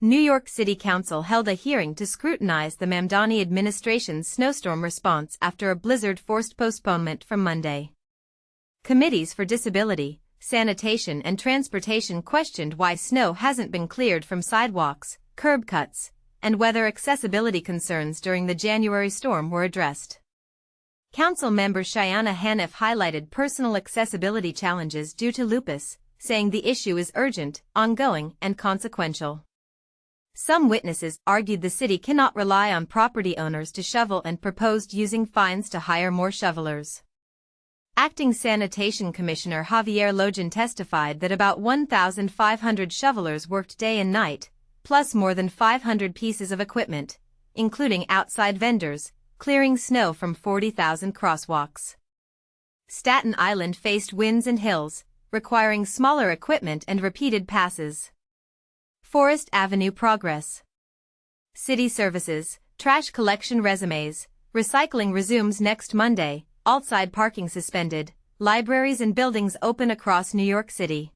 New York City Council held a hearing to scrutinize the Mamdani administration's snowstorm response after a blizzard forced postponement from Monday. Committees for Disability, Sanitation and Transportation questioned why snow hasn't been cleared from sidewalks, curb cuts, and whether accessibility concerns during the January storm were addressed. Council member Shayana Hanif highlighted personal accessibility challenges due to lupus, saying the issue is urgent, ongoing, and consequential. Some witnesses argued the city cannot rely on property owners to shovel and proposed using fines to hire more shovelers. Acting Sanitation Commissioner Javier Logan testified that about 1,500 shovelers worked day and night, plus more than 500 pieces of equipment, including outside vendors, clearing snow from 40,000 crosswalks. Staten Island faced winds and hills, requiring smaller equipment and repeated passes. Forest Avenue progress. City services, trash collection resumes, recycling resumes next Monday, outside parking suspended, libraries and buildings open across New York City.